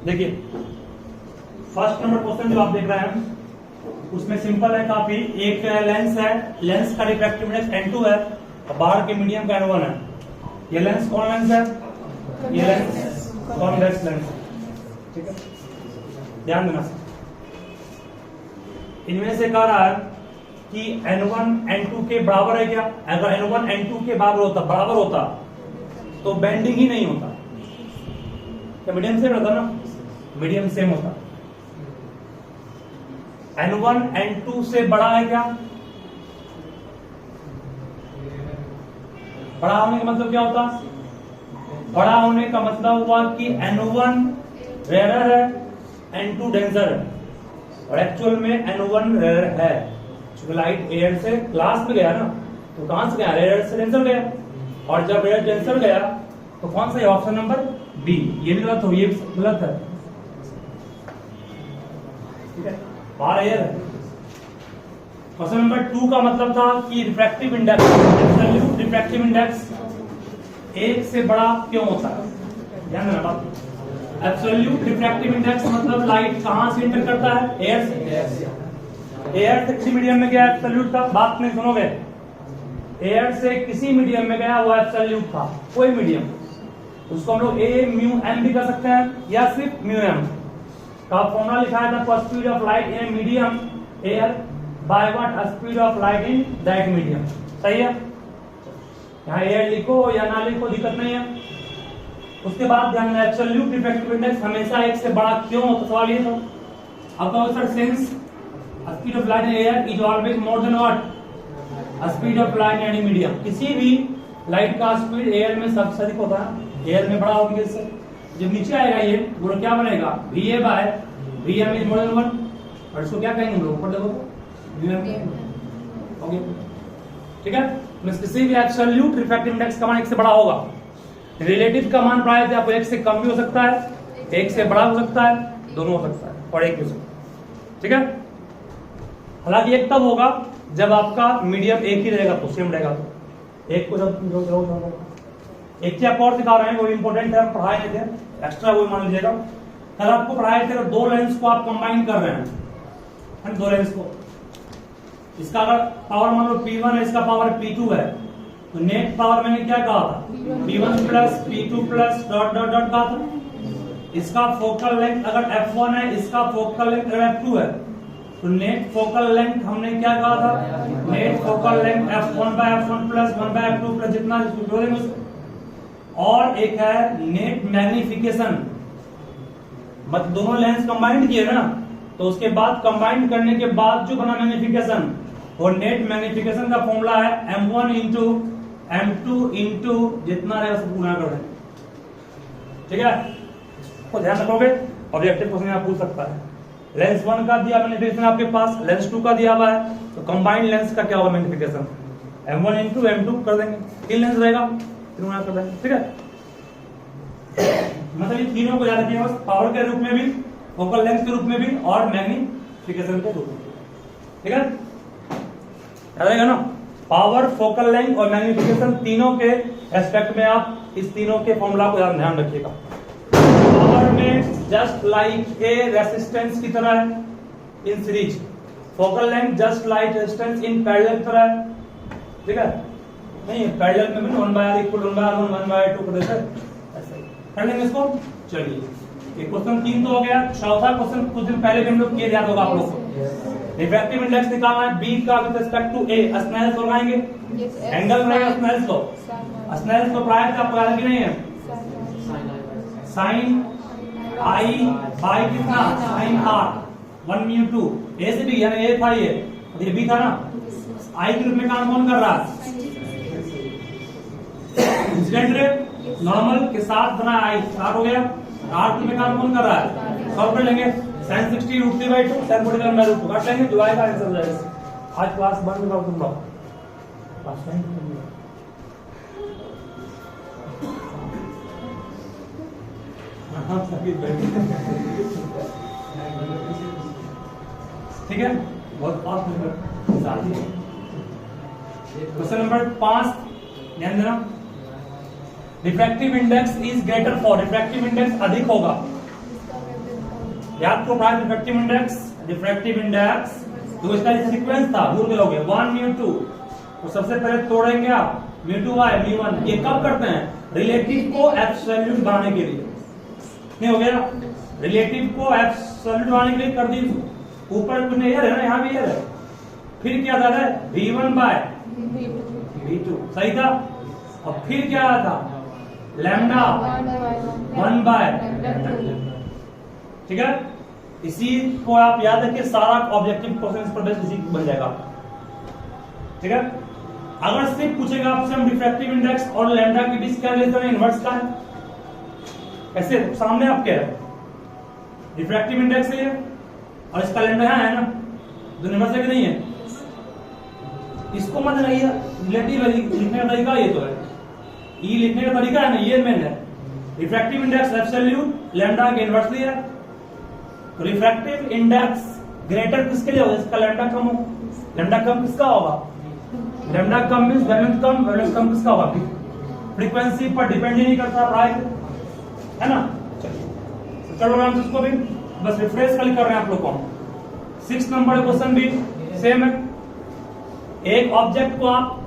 देखिए first number question जो आप देख रहे हैं उसमें सिंपल है काफी। एक लेंस है, लेंस का रिफ्रैक्टिव इंडेक्स n2 है और बाहर के मीडियम का n1 है। ये लेंस कौन लेंस है? ये लेंस कॉन्वेक्स लेंस है, ठीक है, ध्यान देना। इनमें से कह रहा है कि n1 n2 के बराबर है क्या? अगर n1 n2 के बराबर होता तो बेंडिंग ही नहीं होता। क्या मीडियम सेम होता ना? मीडियम सेम होता। n1 n2 से बड़ा है क्या? बड़ा होने का मतलब क्या होता? बड़ा होने का मतलब हुआ कि n1 रेयर है, n2 डेंसर है, और एक्चुअल में n1 रेयर है क्योंकि लाइट एयर से ग्लास में गया ना, तो कहां से गया? रेयर से डेंसर गया, और जब रेयर डेंसर गया तो कौन सा? Option number B. ये भी गलत हो, ये भी गलत है, ठीक है, बाहर एयर है। क्वेश्चन नंबर 2 का मतलब था कि refractive index, absolute refractive index 1 से बड़ा क्यों होता है? ध्यान देना बात। एब्सोल्यूट रिफ्रैक्टिव इंडेक्स मतलब लाइट कहां से इंटर करता है? एयर से। एयर से किसी मीडियम में गया एब्सोल्यूट था, बात नहीं सुनोगे। एयर से किसी मीडियम में गया वो एब्सोल्यूट था, कोई मीडियम, उसको हम लोग ए म्यू एम भी कर सकते हैं या सिर्फ म्यू एम का फॉर्मूला लिखाया था। Speed of light in medium air by what? Speed of light in that medium. सही है, यहाँ एयर लिखो या ना लिखो दिक्कत नहीं है। उसके बाद ध्यान में एब्सोल्यूट रिफ्रैक्टिव इंडेक्स हमेशा 1 से बड़ा क्यों होता? सवाल ये था। अब कहो sir since speed of light in air is always more than what? Speed of light in any medium. किसी भी लाइट का स्पीड एयर में सबसे अधिक होता है, एयर में बड़ा होगा। इससे जब नीचे आएगा ये वो क्या बनेगा? VA by VM is more than 1, और इसको क्या कहेंगे हम लोग? ऊपर देखो ओके, ठीक है। किसी भी एब्सोल्यूट रिफ्रैक्टिव इंडेक्स का मान 1 से बड़ा होगा। रिलेटिव का मान प्राय आपको 1 से कम भी हो सकता है, 1 से बड़ा हो सकता है, दोनों हो सकता है, और 1 भी हो सकता है, ठीक है। हालांकि एक तब होगा जब आपका मीडियम एक ही रहेगा, तो सेम रहेगा। तो एक को जब एक चीज आपको और सिखा रहे हैं, वो इंपॉर्टेंट है, पढ़ाए नहीं थे एक्स्ट्रा, वो मान लीजिएगा। कल आपको पढ़ाए थे 2 लेंस को आप कंबाइन कर रहे हैं, 2 लेंस को, इसका अगर पावर मान लो P1 है, इसका पावर P2 है, तो नेट पावर मैंने क्या कहा था? P1 plus P2 plus dot dot dot कहा था। इसका फोकल लेंथ अगर F1 है, इसका फोकल लेंथ अगर F2 है, तो नेट फोकल लेंथ हमने क्या कहा था? Net focal length F1 by F1 plus 1 by F2 plus जितना जोड़ेंगे उसको। और एक है नेट मैग्निफिकेशन, मतलब दोनों लेंस कंबाइंड किए ना, तो उसके बाद कंबाइंड करने के बाद जो बना मैग्निफिकेशन, वो नेट मैग्निफिकेशन का फॉर्मूला है M1 इंटू M2 इंटू जितना रहेगा सब गुना कर दें, ठीक है। तो ध्यान रखोगे, ऑब्जेक्टिव क्वेश्चन आप पूछ सकता है। लेंस 1 का दिया मैग्निफिकेशन आपके पास, लेंस 2 का दिया हुआ है, तो कंबाइंड लेंस का क्या होगा मैग्निफिकेशन? M1 इंटू M2 कर देंगे, 3 लेंस रहेगा, गुना कर देंगे, ठीक है। मतलब ये तीनों को याद रखिएगा, पावर के रूप में भी, फोकल लेंथ के रूप में भी, और मैग्निफिकेशन के रूप में, ठीक है, याद रहेगा ना। पावर, फोकल लेंथ और मैग्निफिकेशन तीनों के एस्पेक्ट में आप इस तीनों के फॉर्मूला को ध्यान रखिएगा। पावर में जस्ट लाइक ए रेसिस्टेंस की तरह है in series, focal length just like resistance in parallel की तरह है, ठीक है। नहीं पैरेलल में 1/r इक्वल 1/1 1/2 कर देते हैं, ऐसे कर लेंगे इसको। चलिए ये क्वेश्चन 3 तो हो गया। चौथा क्वेश्चन कुछ दिन पहले भी हम लोग किए, याद होगा आप लोग को। रिफ्रैक्टिव इंडेक्स निकालना है बी का with respect to A. Snell's law लगाएंगे, एंगल बनाएंगे स्नेल्स लॉ। स्नेल्स लॉ प्राय का आपको याद भी नहीं है? साइन आई बाय कितना? Sine r 1 mu 2। ए से भी, यानी ए था ये बी था ना, आई के रूप में काम कौन कर रहा है? इंसिडेंट रे नॉर्मल के साथ बना आई, स्टार हो गया। आर में काम कौन कर रहा है? सॉल्व कर लेंगे। sin 60 √3/2 sin 40 काट लेंगे, जो आएगा आंसर जाएगा। आज क्लास बंद करो तुम लोग, क्लास टाइम ठीक है, बहुत फास्ट नंबर साथी। क्वेश्चन नंबर 5 ध्यान देना। Refractive index is greater for, refractive index अधिक होगा याद करो प्राइम रिफ्रैक्टिव इंडेक्स तो इसका सीक्वेंस था, भूल गए होगे 1 μ2, तो सबसे पहले तोड़ेंगे आप μ2 μ1। ये कब करते हैं? रिलेटिव को एब्सोल्यूट बनाने के लिए। नहीं हो गया? रिलेटिव को एब्सोल्यूट बनाने के लिए कर दी, ऊपर कुछ नहीं है ना, यहाँ भी है। फिर क्या था v1/v2, सही था। और फिर क्या था? लैम्डा 1/, ठीक है। इसी को आप याद रखिए, सारा ऑब्जेक्टिव क्वेश्चन पर बेस्ड इसी बन जाएगा, ठीक है। अगर सिर्फ पूछेगा आपसे हम रिफ्रैक्टिव इंडेक्स और लैम्डा के बीच क्या रिलेशन है, इनवर्स का है, ऐसे सामने आप क्या है, रिफ्रैक्टिव इंडेक्स है और इसका लैम्डा यहाँ है ना, तो इनवर्स है कि नहीं है? इसको मत रखिए, रिलेटिव लिखने का तरीका ये तो है, ई लिखने का तरीका है ना, ये मेन है। रिफ्रैक्टिव इंडेक्स एब्सोल्यूट, लैम्डा के इनवर्सली है। तो रिफ्रैक्टिव इंडेक्स ग्रेटर किसके लिए होगा? इसका लैम्डा कम हो। लैम्डा कम किसका होगा? लैम्डा कम मींस वेवलेंथ कम किसका होगा? फ्रीक्वेंसी पर डिपेंड ही नहीं करता प्राइस, है ना। चलो आराम से इसको भी बस रिफ्रेश खाली कर रहे हैं आप लोग को। 6 नंबर क्वेश्चन भी सेम है। एक ऑब्जेक्ट को आप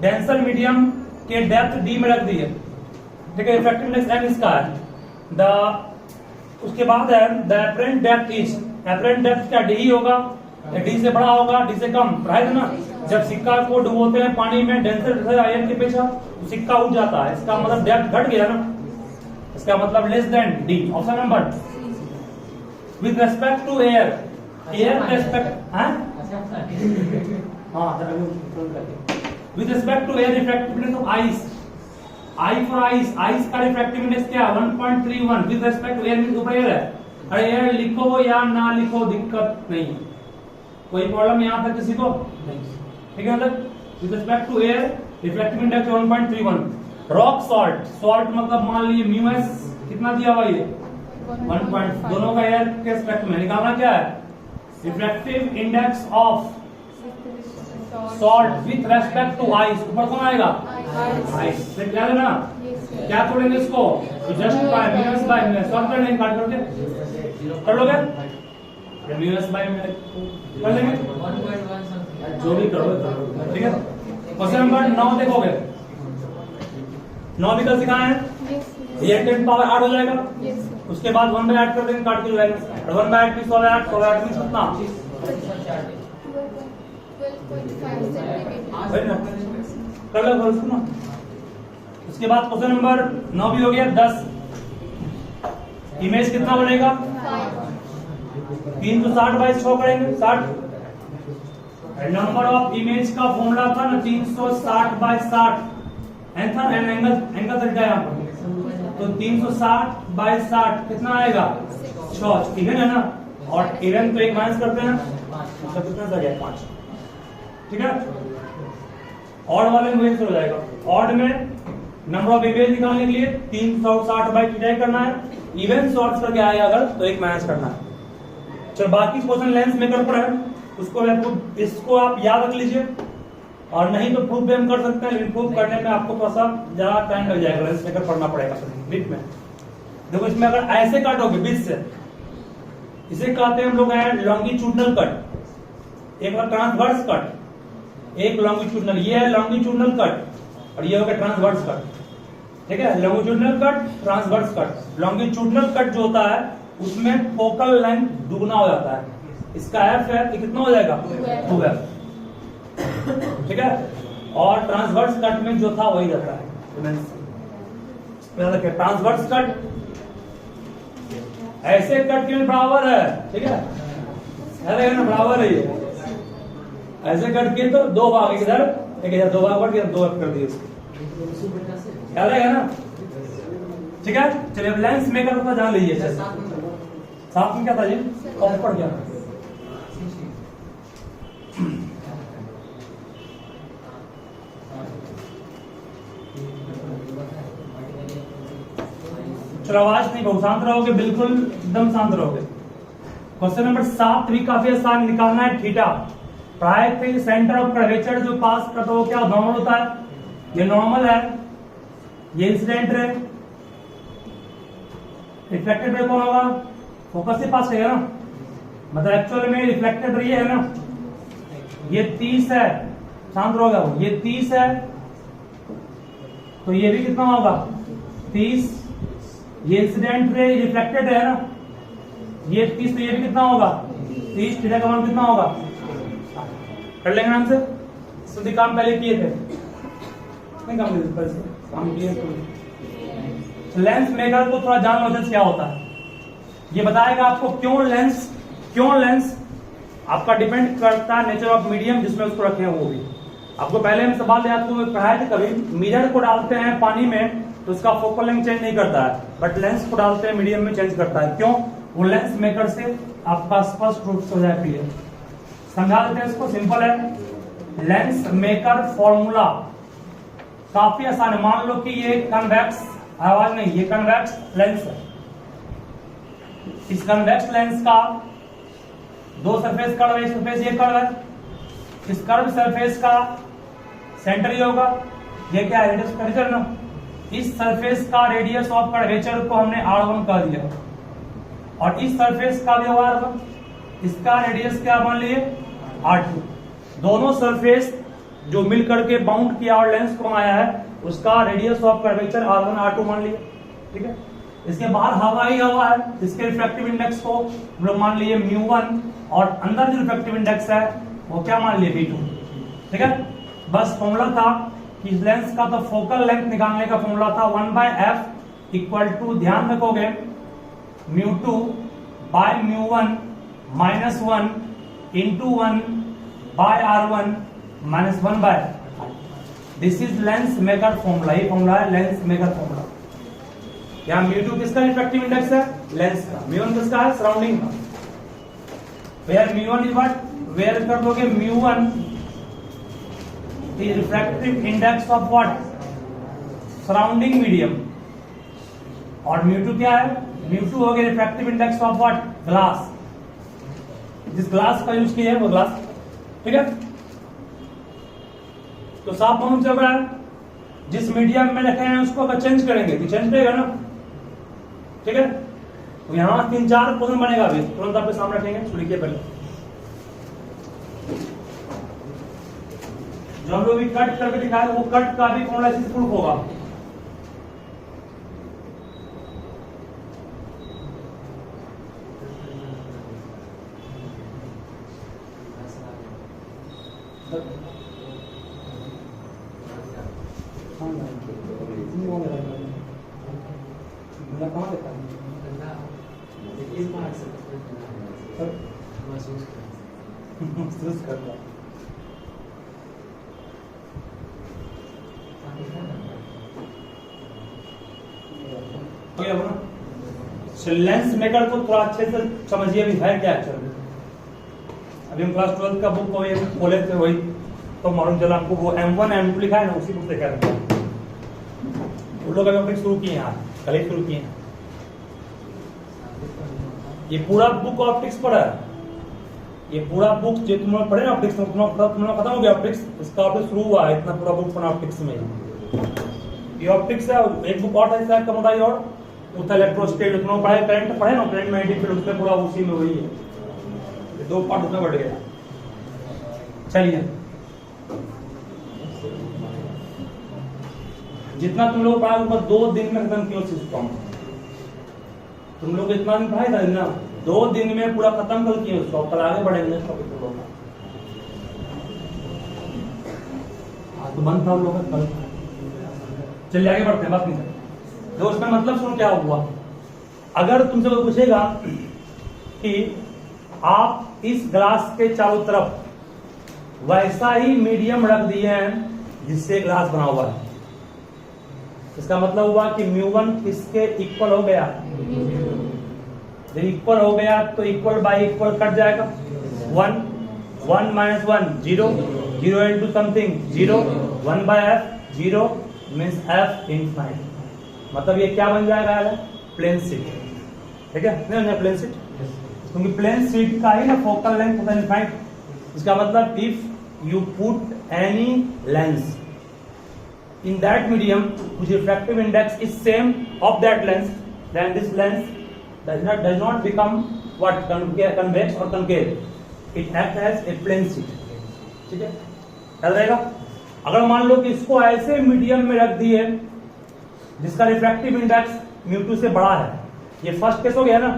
डेंसर मीडियम के डेप्थ डी में रख दिए, ठीक है, रिफ्रैक्टिव इंडेक्स एन इसका है। उसके बाद है the apparent depth is, apparent depth क्या डी ही होगा, डी से बड़ा होगा, डी से कम, राइट ना। जब सिक्का को डुबोते हैं पानी में डेंसर आयन के पेशा, तो सिक्का उठ जाता है, इसका मतलब डेप्थ घट गया ना, इसका मतलब less than D. Option number with respect to air, air respect with respect to air refractive index of ice, I for ice, ice का रिफ्रैक्टिव इंडेक्स क्या है? 1.31 with respect to air means ऊपर air है। अरे air लिखो या ना लिखो दिक्कत नहीं, कोई प्रॉब्लम यहां तक किसी को नहीं, ठीक है। मतलब with respect to air refractive index 1.31। Rock salt, salt मतलब मान लीजिए μs कितना दिया हुआ ये 1. दोनों का एयर के रिस्पेक्ट में निकालना क्या है? Refractive index of salt with respect to ice, ऊपर कौन आएगा? आइस। फिर क्या लेना, क्या तोड़ेंगे इसको? जस्ट बाय μs सॉल्व कर लेंगे, काट करके कर लोगे μs कर लेंगे, जो भी करो, ठीक है। क्वेश्चन नंबर 9 देखोगे, 9 विकल्प सिखाए हैं, ये 10 पावर 8 हो जाएगा। उसके बाद 1/8 कर देंगे, काट के जो आएगा, और 1/8 भी 100/8, 100/8 में कितना कर लो, सुनो। उसके बाद क्वेश्चन नंबर 9 भी हो गया। 10 इमेज कितना बनेगा? 360/6 करेंगे, 60। नंबर ऑफ इमेज का फॉर्मूला था ना 360/60, एंगल तरीका यहाँ पर, तो 360/60 कितना आएगा? 6। इवन है ना, और इवन तो एक माइनस करते हैं, मतलब कितना आ गया? 5, ठीक है। ऑड वाले में हो जाएगा, ऑड में नंबर ऑफ इमेज निकालने के लिए 360/2 करना है, इवन सॉर्ट करके आएगा अगर तो एक माइनस करना है। चलो बाकी क्वेश्चन लेंस मेकर पर है, उसको इसको आप याद रख लीजिए, और नहीं तो प्रूफ भी हम कर सकते हैं, लेकिन प्रूफ करने में आपको थोड़ा सा ज्यादा टाइम लग जाएगा, लेंस मेकर पढ़ना पड़ेगा बीच में। देखो इसमें अगर ऐसे काटोगे बीच से, इसे कहते हैं हम लोग हैं लॉन्गिट्यूडनल कट, एक बार ट्रांसवर्स कट, एक लॉन्गिट्यूडनल, ये है लॉन्गिट्यूडनल कट और ये हो गया ट्रांसवर्स कट, ठीक है। Longitudinal cut, transverse cut. Longitudinal cut जो होता है उसमें फोकल लेंथ दुगना हो जाता है, इसका एफ है तो कितना हो जाएगा? 2f, ठीक है। और ट्रांसवर्स कट में जो था वही रहता है, याद रखिए। ट्रांसवर्स कट ऐसे कट के बराबर है, ठीक है, ना बराबर है ये। ऐसे कट के तो 2 भाग, इधर एक इधर 2 भाग बढ़ 2f कर दिए उसके, याद है ना, ठीक है। चलिए अब लेंस मेकर का जान लीजिए। साथ में क्या था जी? ऑफ पड़ गया। चलो आवाज नहीं, बहुत शांत रहोगे, बिल्कुल एकदम शांत रहोगे। क्वेश्चन नंबर 7 भी काफी आसान, निकालना है थीटा। प्राय थे सेंटर ऑफ कर्वेचर जो पास करता हो क्या नॉर्मल होता है, ये नॉर्मल है, ये इंसिडेंट है, रिफ्लेक्टेड रे कौन होगा? फोकस से पास करेगा ना, मतलब एक्चुअल में रिफ्लेक्टेड ये है ना, ये 30 है, शांत रहोगा वो, ये 30 है तो ये भी कितना होगा 30, ये इंसिडेंट रे रिफ्लेक्टेड है ना, ये 30 तो ये भी कितना होगा 30, थीटा का मान कितना होगा, कर लेंगे नाम से सुधी काम पहले किए थे, नहीं काम किए तो लेंस मेकर को थोड़ा जान लो क्या होता है, ये बताएगा आपको क्यों लेंस आपका डिपेंड करता है नेचर ऑफ मीडियम जिसमें उसको रखे हैं, वो भी आपको पहले हम सवाल याद को पढ़ाए थे, कभी मिरर को डालते हैं पानी में तो उसका फोकल लेंथ चेंज नहीं करता है, बट लेंस को डालते हैं मीडियम में चेंज करता है, क्यों, वो लेंस मेकर से आपका स्पष्ट रूप से हो जाए क्लियर। समझा देते हैं इसको, सिंपल है। लेंस मेकर फॉर्मूला काफी आसान है। मान लो कि ये कन्वेक्स, आवाज नहीं, ये कन्वेक्स लेंस है, इस कन्वेक्स लेंस का दो सरफेस कर्व, एक सरफेस ये कर्व है, इस कर्व सरफेस का सेंटर ही होगा, ये क्या है रेडियस कर्वेचर ना, इस सरफेस का रेडियस ऑफ कर्वेचर को हमने R1 कह दिया, और इस सरफेस का भी होगा R1, इसका रेडियस क्या मान लिए R2, दोनों सरफेस जो मिल करके बाउंड किया और लेंस को बनाया है उसका radius of curvature R1 R2 मान लिए, ठीक है। इसके बाहर हवा ही हवा है, इसके रिफ्रैक्टिव इंडेक्स को हम लोग मान लिए μ1, और अंदर जो रिफ्रैक्टिव इंडेक्स है वो क्या मान लिए v2, ठीक है। बस फॉर्मूला था कि लेंस का तो फोकल लेंथ निकालने का फॉर्मूला था 1/f इक्वल टू, ध्यान रखोगे, μ2 by μ1 minus 1 into 1 by R1 minus 1 by, this is lens maker formula, ये फॉर्मूला है लेंस मेकर फॉर्मूला। यहाँ μ2 किसका रिफ्रैक्टिव इंडेक्स है, लेंस का, μ1 किसका है, सराउंडिंग का, वेयर μ1 इज व्हाट, वेयर कर दोगे μ1 is refractive index of what, surrounding medium, और μ2 क्या है, μ2 हो गया refractive index of what, glass, जिस ग्लास का यूज किया है वो ग्लास, ठीक है। तो साफ मालूम चल रहा है, जिस मीडियम में रखे हैं उसको अगर चेंज करेंगे तो चेंज करेगा ना, ठीक है। तो यहां 3-4 क्वेश्चन बनेगा, अभी तुरंत आपके सामने रखेंगे, तो लिखिए पहले जो हम लोग भी कट करके दिखाए वो कट का भी फॉर्मूला इसी से प्रूफ होगा। महसूस करता लेंस मेकर को थोड़ा अच्छे से समझिए भी है क्या एक्चुअली। अभी हम क्लास 12 का बुक को खोले थे, वही तो मालूम चला हमको, वो M1 M2 लिखा है ना, उसी बुक से क्या था वो लोग अभी शुरू किए हैं, कल ही शुरू किए हैं। ये पूरा बुक ऑप्टिक्स पढ़ा है, ये पूरा बुक जो तुम लोग पढ़े ना ऑप्टिक्स में, तुम लोग खत्म हो गया ऑप्टिक्स, इसका ऑप्टिक्स शुरू हुआ है, इतना पूरा बुक पढ़ा ऑप्टिक्स में। ये ऑप्टिक्स है, एक बुक और है कम होता है, और उतना इलेक्ट्रोस्टेट तुम लोग पढ़े, करंट पढ़े ना, करंट मैग्नेटिक फील्ड, उसमें पूरा उसी में वही है, 2 पार्ट उसमें बढ़ गया। चलिए, जितना तुम लोग पढ़ा उसको 2 दिन में खत्म किया सिस्टम, तुम लोग इतना दिन पढ़ाई था ना, 2 दिन में पूरा खत्म कर किए उसको, कल आगे बढ़ेंगे तो बंद था हम लोग कल। चलिए आगे बढ़ते हैं, बात नहीं तो उसका मतलब सुन क्या हुआ। अगर तुमसे कोई पूछेगा कि आप इस ग्लास के चारों तरफ वैसा ही मीडियम रख दिए हैं जिससे ग्लास बना हुआ है, इसका मतलब हुआ कि μ1 किसके इक्वल हो गया, जब इक्वल हो गया तो इक्वल बाय इक्वल कट जाएगा, 1 1 minus 1 0 0 into something 0 1 by f 0 means f infinite, मतलब ये क्या बन जाएगा, प्लेन शीट, ठीक है, नहीं प्लेन शीट, क्योंकि प्लेन शीट का ही ना फोकल लेंथ होता है इनफाइनाइट। इसका मतलब if you put any lens in that medium whose refractive index is same of that lens, then this lens does not become what convex or concave, it acts as a plane sheet. ठीक है, याद रहेगा। अगर मान लो कि इसको ऐसे medium में रख दिए जिसका रिफ्रैक्टिव इंडेक्स μ2 से बड़ा है, ये फर्स्ट केस हो गया ना।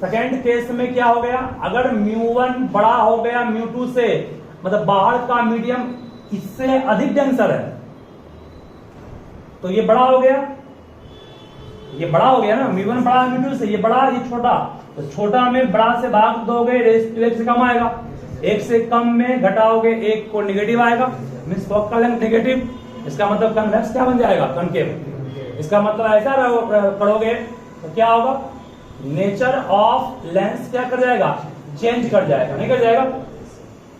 सेकेंड केस में क्या हो गया, अगर μ1 बड़ा हो गया μ2 से, मतलब बाहर का मीडियम इससे अधिक डेंसर है, तो ये बड़ा हो गया, ये बड़ा हो गया ना, μ1 बड़ा है μ2 से, ये बड़ा ये छोटा, तो छोटा में बड़ा से भाग दोगे, रेस टू 1 से कम आएगा, 1 से कम में घटाओगे 1 को निगेटिव आएगा, मींस फोकल लेंथ नेगेटिव, इसका मतलब कन्वेक्स क्या बन जाएगा, कनकेव। इसका मतलब ऐसा पढ़ोगे तो क्या होगा, नेचर ऑफ लेंस क्या कर जाएगा, चेंज कर जाएगा, नहीं कर जाएगा,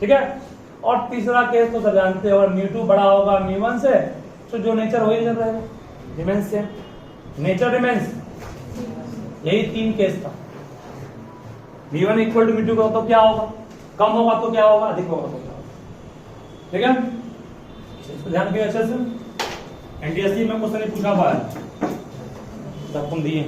ठीक है। और तीसरा केस तो सब जानते हो, μ2 बड़ा होगा μ1 से, तो जो नेचर वही चल रहेगा, रिमेंस से, नेचर रिमेंस। यही 3 केस था। μ1 इक्वल टू μ2 का तो क्या होगा, कम होगा तो क्या होगा, अधिक होगा तो क्या होगा, ठीक है। इसको ध्यान रखिए अच्छे से, एनटीएससी में क्वेश्चन पूछा हुआ है, तब तुम दिए